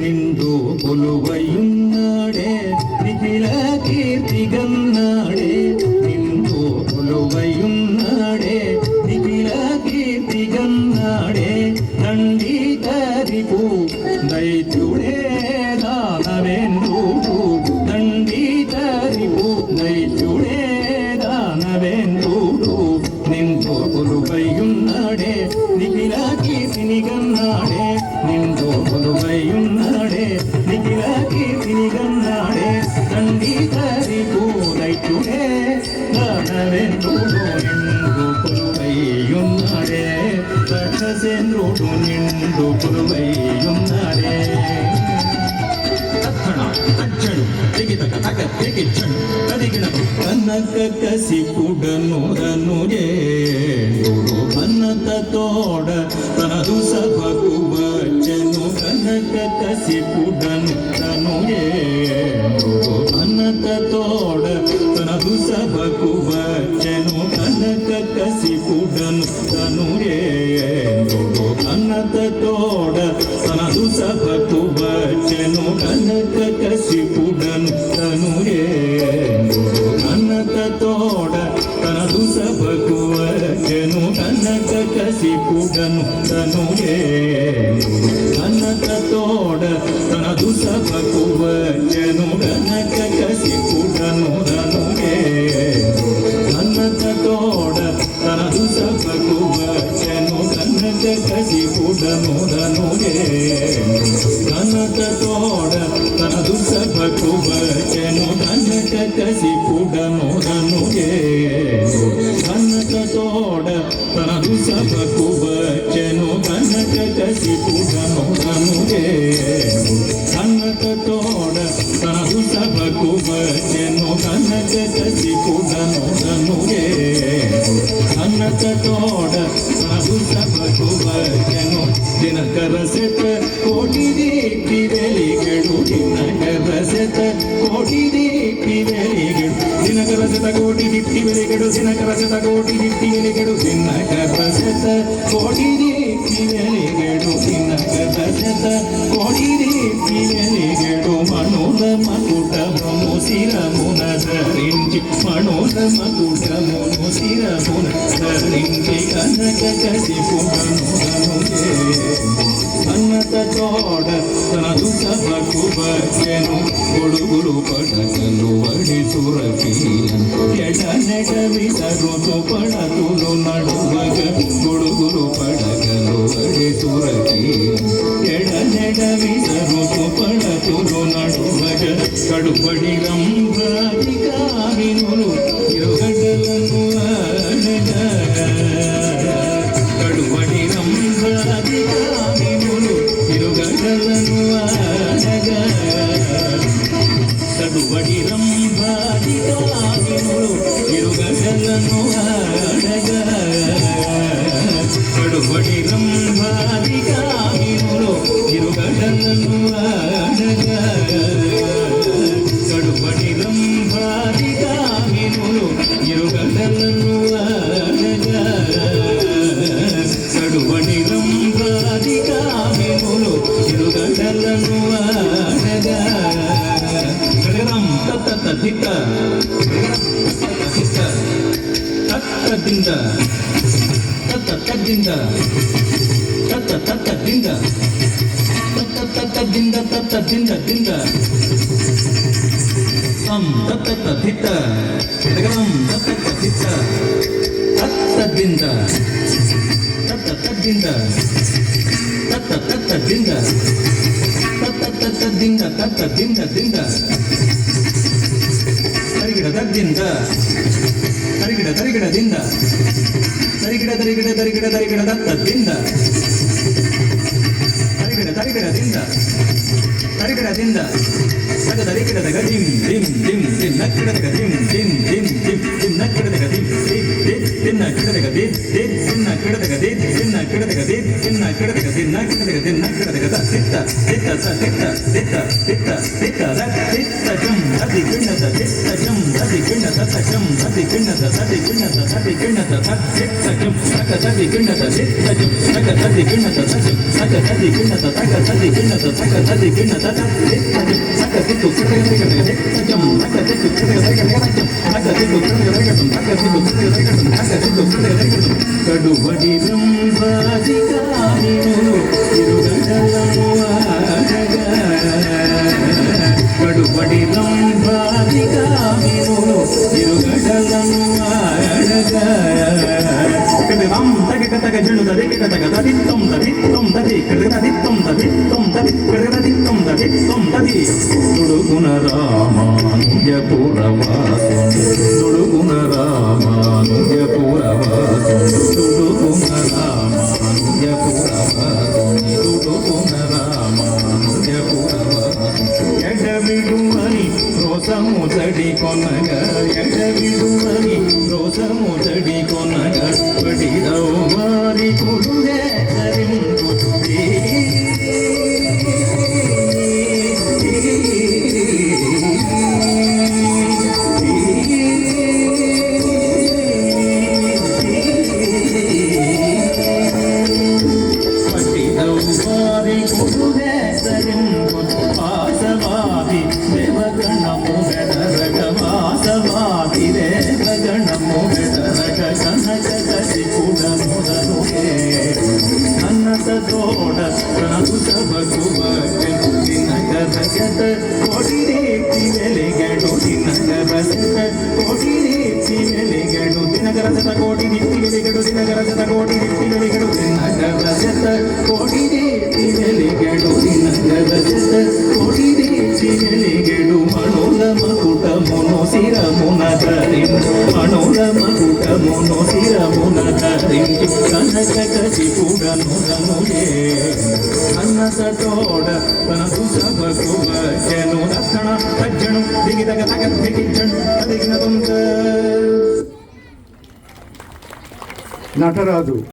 నిండు కొలువయున్నాడే నిఖిల కీర్తిగన్నాడే నిండు కొలువయున్నాడే నిఖిల కీర్తిగన్నాడే దండి తరిపు దైత్యుడే దానవేంద్రుడు దండి తరిపు దైత్యుడే దానవేంద్రుడు నిండు కొలువయున్నాడే నిఖిల కీర్తినిగన్నాడే నిండు కొలువయున్నాడే నిఖిల కీర్తినిగన్నాడే దండి తరిపు దైత్యుడే దానవేంద్రుడు నిండు కొలువయున్నాడే రాక్షసేంద్రుడు నిండు కొలువయున్నాడే కనక కసిపుడను రనుడు అన్నత తోడ తనదు సభకు వచ్చెను కనక కసిపుడను రనుడు అన్నత తోడ తనదు సభకు వచ్చెను కనక కసిపుడను రనుడు అన్నత తోడ తనదు సభకు వచ్చెను కనక కసిపుడను అన్నత తోడ తనదు సభకు వచ్చెను కనక కసిపుడను అన్నత తోడ తనదు సభకు వచ్చెను కనక కసిపుడను అన్నత తోడ తనదు సభకు వచ్చెను కనక కసిపుడను అన్నత తోడ తనదు సభకు వచ్చెను కనక కసిపుడను అన్నత తోడ తనదు సభకు వచ్చెను కనక కసిపుడను అన్నత తోడ తనదు సభకు వచ్చెను కనక కసిపుడను అన్నత తోడ తనదు సభకు వచ్చెను దినకర శత కోటి దీప్తి వెలిగడు దినకర శత కోటి దీప్తి వెలిగడు దినకర శత కోటి దీప్తి వెలిగడు దినకర శత కోటి దీప్తి వెలిగడు దినకర శత కోటి దీప్తి వెలిగడు దినకర శత కోటి దీప్తి వెలిగడు మనోల మకుటమును శిరమున ధరించి మనోల మకుటమును శిరమున ధరించి కనక కసిపుడను అన్నత తోడ తనదు సభకు వచ్చెను గొడుగులు పడకలు వడి సురపీలను ఎడనెడ విసరుతు పడతులు నడువగ గొడుగులు పడకలు వడి సురపీలను ఎడనెడ విసరుతు పడతులు నడువగ కడుపడి రంభాధికారినులు ఇరుగడలను ఆడగా కడుపడి రంభాధికారినులు ఇరుగడలను ఆడగా కడుపడి రంభాధికారినులు ఇరుగడలను ఆడగా కడుపడి రంభాధికారినులు ఇరుగడలను ఆడగా కడుపడి రంభాధికారినులు ఇరుగడలను ఆడగా కడుపడి రంభాధికారినులు ఇరుగడలను ఆడగా కడరం తత్త దిక్క తత్త ದಿಂದ ತತ್ತ ತತ್ತದಿಂದ ತತ್ತ ತತ್ತದಿಂದ ತತ್ತದಿಂದ ದಿಂದ ಸಂ ತತ್ತ ದಿತ್ತ ಗಗನಂ ತತ್ತ ದಿತ್ತ ತತ್ತದಿಂದ ತತ್ತ ತದ್ದಿಂದ ತತ್ತ ತತ್ತದಿಂದ ತದ್ದಿಂದ ತತ್ತ ದಿಂದ ದಿಂದ ತರಿಗಿಡ ತದ್ದಿಂದ ತರಿಗಿಡ ತರಿಗಿಡದಿಂದ ತರಿಗಿಡ ತರಿಗಿಡ ತರಿಗಿಡ ತರಿಗಿಡ ತತ್ತದಿಂದ ತರಿಗಿಡ ತರಿಗಿಡದಿಂದ ತರಿಗಿಡದಿಂದ ತಗ ತರಿಗಿಡದ ಡಿಂ ಡಿಂ ಡಿಂ ಡಿಂ ನಕ್ಕಿಡದ ಡಿಂ ಡಿಂ ಡಿಂ ಡಿಂ ಡಿಂ ನಕ್ಕಿಡದ ಡಿಂ ಡಿಂ ಡಿಂ ದಿನ ಕಿಡದಗ ದಿ ದಿ ದಿನ ಕಿಡದಗ ದಿ ದಿನ ಕಿಡದಗ ದಿ ದಿನ ಕಿಡದಗ ದಿನ ಕಿಡದಗ ದಿನ ಕಿಡದಗ ದ ಸಿತ್ತ ಸಿತ್ತ ಸ ಸಿತ್ತ ಸಿತ್ತ ಸಿತ್ತ ಸಿತ್ತ ದ ಸಿತ್ತ ಜಂ ಅದಿ ಕಿಣ್ಣದ ಸಿತ್ತ ಜಂ ಅದಿ ಕಿಣ್ಣದ ಸ ಜಂ ಅದಿ ಕಿಣ್ಣದ ಸದಿ ಕಿಣ್ಣದ ಸದಿ ಕಿಣ್ಣದ ಸ ಸಿತ್ತ ಜಂ ಸಕ ಸದಿ ಕಿಣ್ಣದ ಸಿತ್ತ ಜಂ ಸಕ ಸದಿ ಕಿಣ್ಣದ ಸ ಜಂ ಸಕ ಸದಿ ಕಿಣ್ಣದ ಸಕ ಸದಿ ಕಿಣ್ಣದ ಸಕ ಸದಿ ಕಿಣ್ಣದ ಸ ಸಿತ್ತ ಜಂ ಸಕ ಸಿತ್ತು ಕಿಡದಗ ಸಿತ್ತ ಜಂ ಸಕ ಸಿತ್ತು ಕಿಡದಗ ಜಂ ಸಕ ಸಿತ್ತು ಕಿಡದಗ ಜಂ ಸಕ ಸಿತ್ತು ಕಿಡದಗ ಜಂ ಕಡುಬಡಿ ಬ್ರಹ್ಮಾಧಿಕಾರಿಗಳು ತಿರುಗಡಲನು ಆಡಗ ಕಡುಬಡಿ ಬ್ರಹ್ಮಾಧಿಕಾರಿಗಳು ತಿರುಗಡಲನು ಆಡಗ ಕದಂ ತಗ ಕತಗ ಜಣು ತದೆ ಕತಗ ತದಿತ್ತಂ ತದಿತ್ತಂ ತದಿ ಕದಗ ತದಿತ್ತಂ ತದಿತ್ತಂ ತದಿ ಕದಗ ತದಿತ್ತಂ ತದಿತ್ತಂ ತದಿ ತುಡುಗುಣ ರಾಮಾನುಜ ಪುರವಾಸುನಿ ತುಡುಗುಣ ರಾಮಾನುಜ ಪುರವಾಸುನಿ ತುಡುಗುಣ ರಾಮಾನುಜ ಪುರವಾಸುನಿ ತುಡುಗುಣ ರಾಮಾನುಜ ಪುರವಾಸುನಿ ಎಡಬಿಡುವನಿ ರೋಸಮು ತಡಿ ಕೊನಗ ಎಡಬಿಡುವನಿ ರೋಸಮು ತಡಿ ಕೊನಗ ಪಡಿದವು ಮಾರಿ ಕುಡುಗೆ ಕರಿಂದು నటరాజు